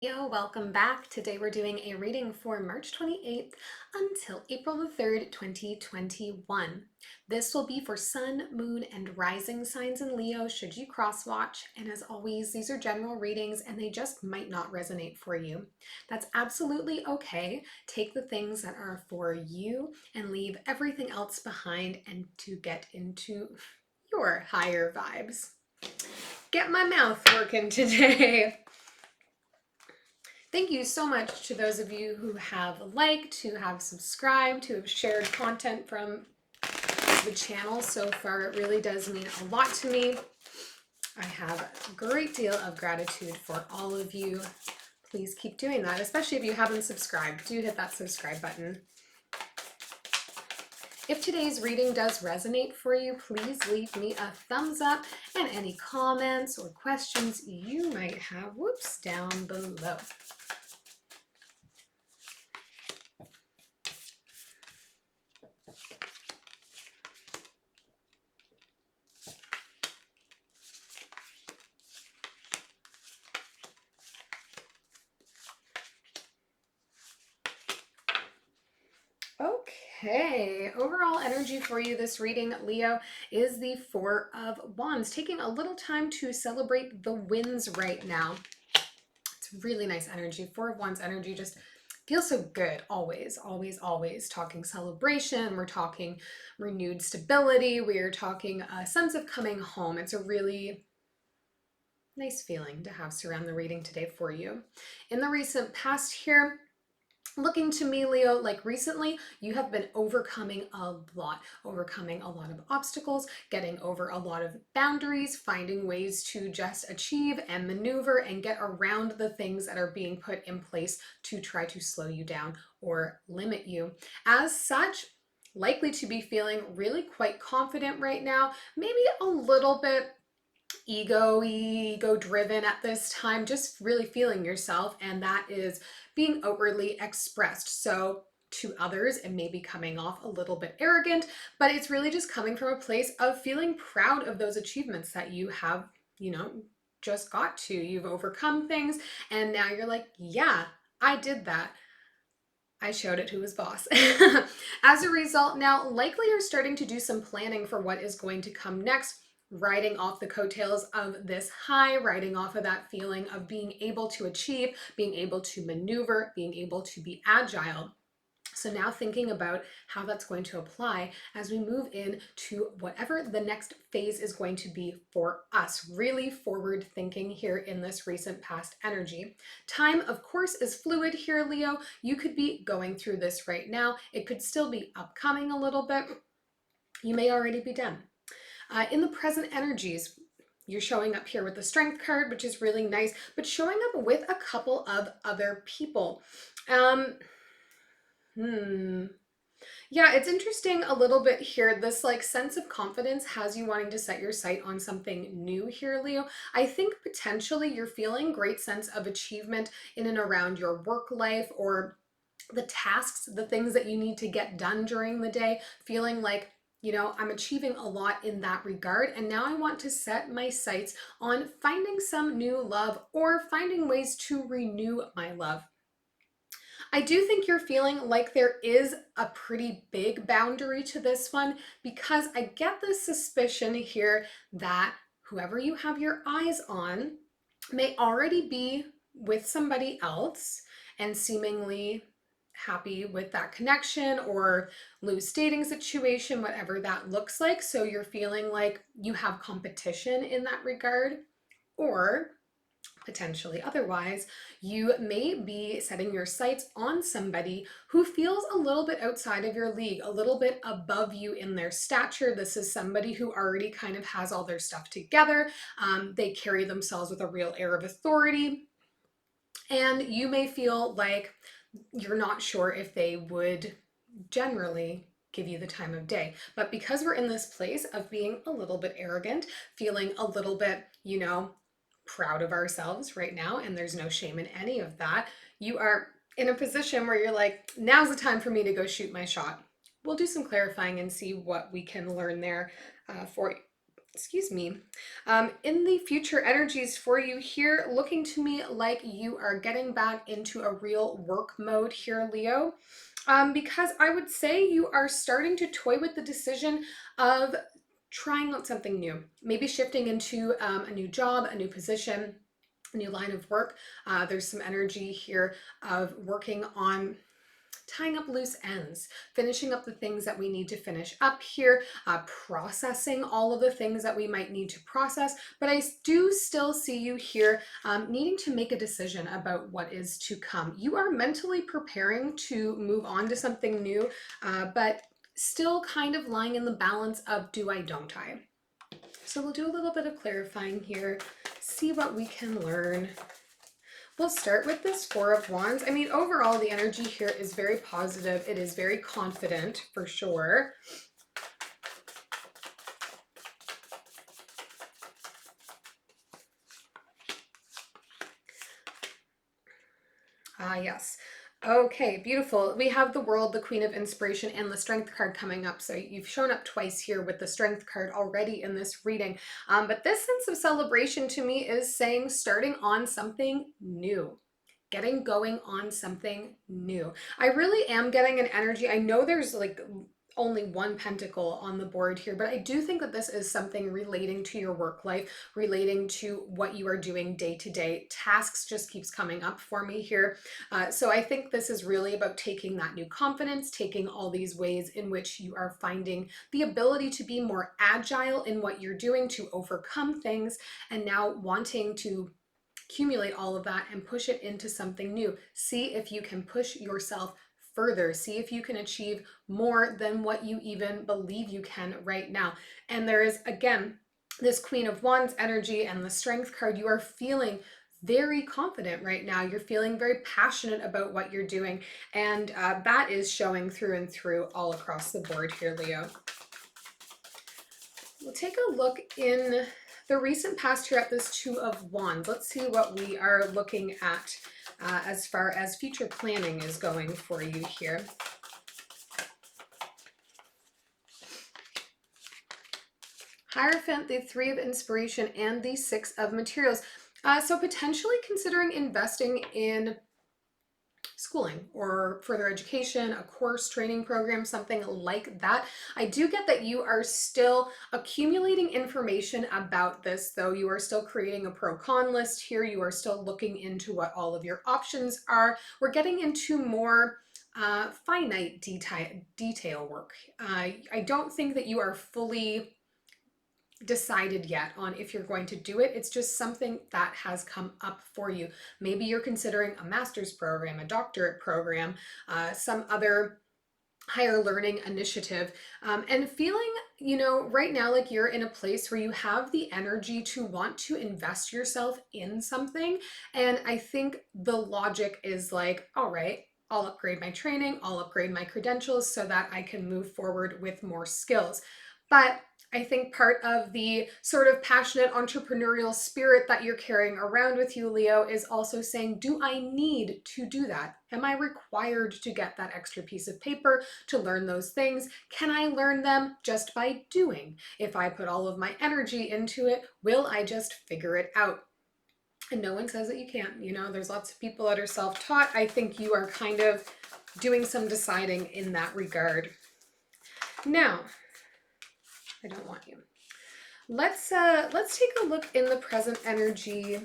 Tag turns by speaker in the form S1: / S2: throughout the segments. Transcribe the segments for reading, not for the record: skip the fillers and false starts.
S1: Yo, welcome back. Today we're doing a reading for March 28th until April the 3rd, 2021. This will be for sun, moon, and rising signs in Leo should you cross watch. And as always, these are general readings and they just might not resonate for you. That's absolutely okay. Take the things that are for you and leave everything else behind and to get into your higher vibes. Get my mouth working today. Thank you so much to those of you who have liked, who have subscribed, who have shared content from the channel so far. It really does mean a lot to me. I have a great deal of gratitude for all of you. Please keep doing that, especially if you haven't subscribed. Do hit that subscribe button. If today's reading does resonate for you, please leave me a thumbs up and any comments or questions you might have, down below. Okay, overall energy for you this reading, Leo, is the Four of Wands. Taking a little time to celebrate the wins right now. It's really nice energy. Four of Wands energy just feels so good. Always, always, always. Talking celebration. We're talking renewed stability. We are talking a sense of coming home. It's a really nice feeling to have surround the reading today for you. In the recent past here, looking to me, Leo, like recently, you have been overcoming a lot of obstacles, getting over a lot of boundaries, finding ways to just achieve and maneuver and get around the things that are being put in place to try to slow you down or limit you. As such, likely to be feeling really quite confident right now, maybe a little bit ego driven at this time, just really feeling yourself, and that is being outwardly expressed. So to others, it may be coming off a little bit arrogant, but it's really just coming from a place of feeling proud of those achievements that you have, just got to. You've overcome things, and now you're like, yeah, I did that. I showed it who was boss. As a result, now likely you're starting to do some planning for what is going to come next, riding off the coattails of this high, riding off of that feeling of being able to achieve, being able to maneuver, being able to be agile. So now thinking about how that's going to apply as we move into whatever the next phase is going to be for us. Really forward thinking here in this recent past energy. Time, of course, is fluid here, Leo. You could be going through this right now. It could still be upcoming a little bit. You may already be done. In the present energies, you're showing up here with the Strength card, which is really nice, but showing up with a couple of other people. Yeah, it's interesting a little bit here. This like sense of confidence has you wanting to set your sight on something new here, Leo. I think potentially you're feeling great sense of achievement in and around your work life or the tasks, the things that you need to get done during the day, feeling like, I'm achieving a lot in that regard. And now I want to set my sights on finding some new love or finding ways to renew my love. I do think you're feeling like there is a pretty big boundary to this one because I get the suspicion here that whoever you have your eyes on may already be with somebody else and seemingly happy with that connection or loose dating situation, whatever that looks like. So you're feeling like you have competition in that regard, or potentially otherwise, you may be setting your sights on somebody who feels a little bit outside of your league, a little bit above you in their stature. This is somebody who already kind of has all their stuff together. They carry themselves with a real air of authority. And you may feel like you're not sure if they would generally give you the time of day. But because we're in this place of being a little bit arrogant, feeling a little bit, proud of ourselves right now, and there's no shame in any of that, you are in a position where you're like, now's the time for me to go shoot my shot. We'll do some clarifying and see what we can learn there for excuse me, in the future energies for you here, looking to me like you are getting back into a real work mode here, Leo. Because I would say you are starting to toy with the decision of trying out something new, maybe shifting into a new job, a new position, a new line of work. There's some energy here of working on tying up loose ends, finishing up the things that we need to finish up here, processing all of the things that we might need to process. But I do still see you here needing to make a decision about what is to come. You are mentally preparing to move on to something new, but still kind of lying in the balance of do I, don't I? So we'll do a little bit of clarifying here, see what we can learn. We'll start with this Four of Wands. I mean, overall, the energy here is very positive. It is very confident, for sure. Yes. Okay, beautiful. We have the World, the Queen of Inspiration, and the Strength card coming up. So you've shown up twice here with the Strength card already in this reading. But this sense of celebration to me is saying starting on something new. Getting going on something new. I really am getting an energy. I know there's like only one pentacle on the board here, but I do think that this is something relating to your work life, relating to what you are doing day to day. Tasks just keeps coming up for me here. So I think this is really about taking that new confidence, taking all these ways in which you are finding the ability to be more agile in what you're doing, to overcome things, and now wanting to accumulate all of that and push it into something new. See if you can push yourself further. See if you can achieve more than what you even believe you can right now. And there is, again, this Queen of Wands energy and the Strength card. You are feeling very confident right now. You're feeling very passionate about what you're doing. And that is showing through and through all across the board here, Leo. We'll take a look in the recent past here at this Two of Wands. Let's see what we are looking at as far as future planning is going for you here. Hierophant, the Three of Inspiration, and the Six of Materials. So potentially considering investing in schooling or further education, a course, training program, something like that. I do get that you are still accumulating information about this, though. You are still creating a pro-con list here. You are still looking into what all of your options are. We're getting into more finite detail work. I don't think that you are fully decided yet on if you're going to do it. It's just something that has come up for you. Maybe you're considering a master's program, a doctorate program, some other higher learning initiative, and feeling, you know, right now like you're in a place where you have the energy to want to invest yourself in something. And I think the logic is like, all right, I'll upgrade my training, I'll upgrade my credentials so that I can move forward with more skills. But I think part of the sort of passionate entrepreneurial spirit that you're carrying around with you, Leo, is also saying, do I need to do that? Am I required to get that extra piece of paper to learn those things? Can I learn them just by doing? If I put all of my energy into it, will I just figure it out? And no one says that you can't. You know, there's lots of people that are self-taught. I think you are kind of doing some deciding in that regard. Now, I don't want you. Let's take a look in the present energy.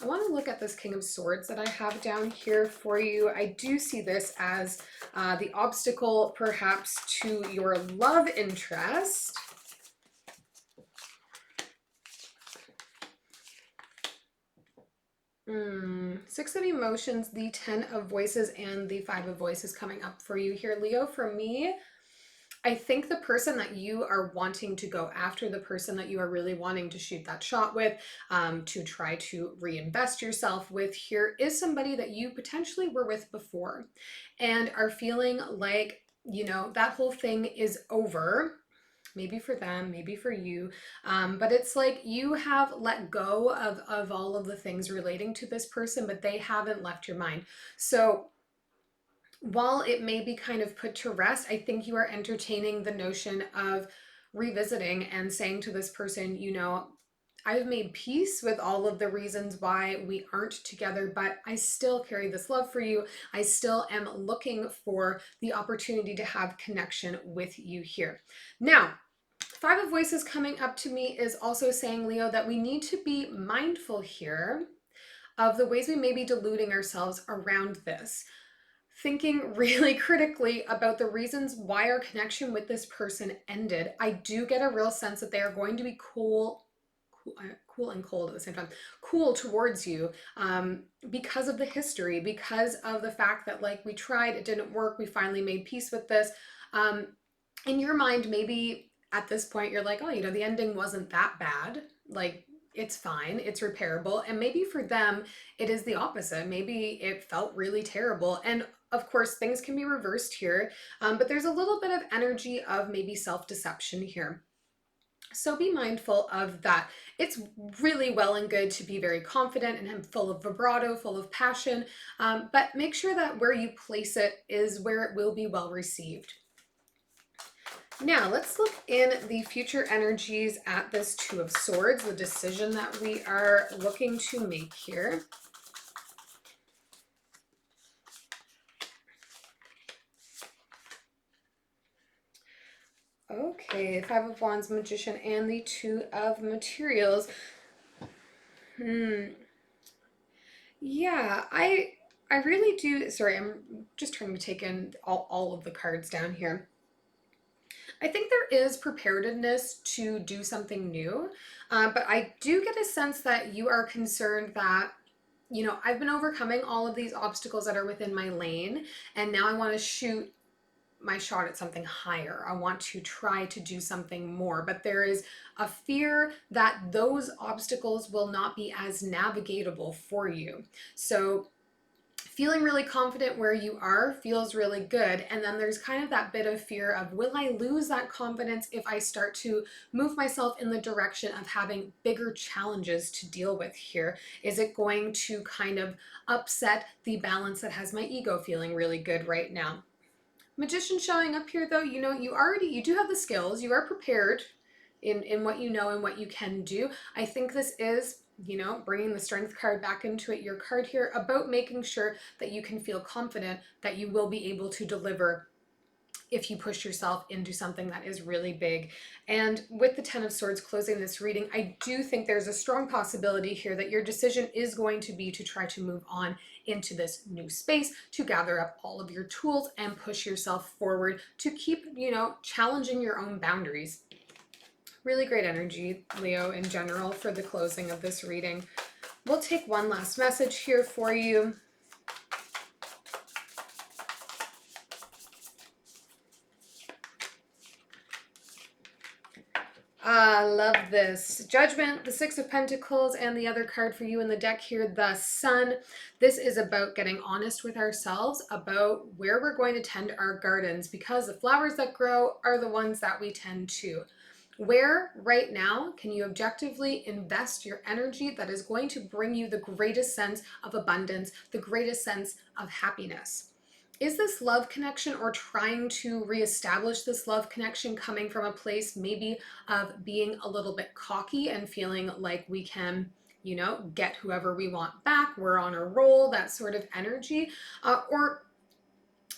S1: I want to look at this King of Swords that I have down here for you. I do see this as the obstacle perhaps to your love interest. Six of Emotions, the 10 of Voices, and the 5 of Voices coming up for you here, Leo. For me, I think the person that you are wanting to go after, the person that you are really wanting to shoot that shot with, to try to reinvest yourself with here, is somebody that you potentially were with before and are feeling like, you know, that whole thing is over. Maybe for them, maybe for you. But it's like you have let go of all of the things relating to this person, but they haven't left your mind. So while it may be kind of put to rest, I think you are entertaining the notion of revisiting and saying to this person, you know, I've made peace with all of the reasons why we aren't together, but I still carry this love for you. I still am looking for the opportunity to have connection with you here. Now, Five of Voices coming up to me is also saying, Leo, that we need to be mindful here of the ways we may be deluding ourselves around this. Thinking really critically about the reasons why our connection with this person ended. I do get a real sense that they are going to be cool and cold at the same time, cool towards you, because of the history, because of the fact that, like, we tried, it didn't work, we finally made peace with this. In your mind, maybe at this point you're like, oh, you know, the ending wasn't that bad, like, it's fine, it's repairable. And maybe for them it is the opposite. Maybe it felt really terrible, and of course things can be reversed here, but there's a little bit of energy of maybe self-deception here. So be mindful of that. It's really well and good to be very confident and full of vibrato, full of passion, but make sure that where you place it is where it will be well received. Now let's look in the future energies at this Two of Swords, the decision that we are looking to make here. Okay, Five of Wands, Magician, and the Two of Materials. Yeah, I really do. Sorry, I'm just trying to take in all of the cards down here. I think there is preparedness to do something new, but I do get a sense that you are concerned that, you know, I've been overcoming all of these obstacles that are within my lane, and now I want to shoot my shot at something higher. I want to try to do something more, but there is a fear that those obstacles will not be as navigatable for you. So feeling really confident where you are feels really good. And then there's kind of that bit of fear of, will I lose that confidence if I start to move myself in the direction of having bigger challenges to deal with here? Is it going to kind of upset the balance that has my ego feeling really good right now? Magician showing up here though, you know, you do have the skills, you are prepared in what you know and what you can do. I think this is, you know, bringing the Strength card back into it, your card here, about making sure that you can feel confident that you will be able to deliver if you push yourself into something that is really big. And with the Ten of Swords closing this reading, I do think there's a strong possibility here that your decision is going to be to try to move on into this new space, to gather up all of your tools and push yourself forward, to keep, you know, challenging your own boundaries. Really great energy, Leo, in general for the closing of this reading. We'll take one last message here for you. Love this. Judgment, the Six of Pentacles, and the other card for you in the deck here, the Sun. This is about getting honest with ourselves about where we're going to tend our gardens, because the flowers that grow are the ones that we tend to. Where right now can you objectively invest your energy that is going to bring you the greatest sense of abundance, the greatest sense of happiness? Is this love connection, or trying to reestablish this love connection, coming from a place maybe of being a little bit cocky and feeling like we can, you know, get whoever we want back, we're on a roll, that sort of energy? Or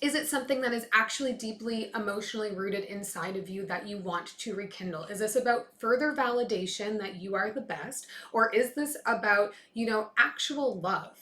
S1: is it something that is actually deeply emotionally rooted inside of you that you want to rekindle? Is this about further validation that you are the best? Or is this about, you know, actual love?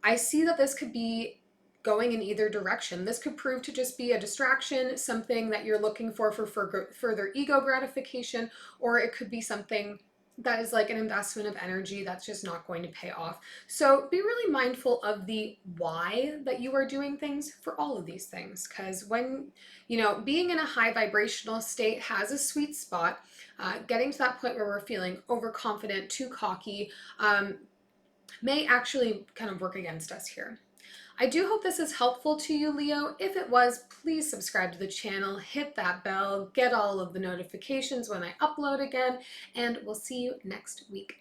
S1: I see that this could be going in either direction. This could prove to just be a distraction, something that you're looking for further ego gratification, or it could be something that is like an investment of energy that's just not going to pay off. So be really mindful of the why that you are doing things for all of these things, because when, you know, being in a high vibrational state has a sweet spot. Getting to that point where we're feeling overconfident, too cocky, may actually kind of work against us here. I do hope this is helpful to you, Leo. If it was, please subscribe to the channel, hit that bell, get all of the notifications when I upload again, and we'll see you next week.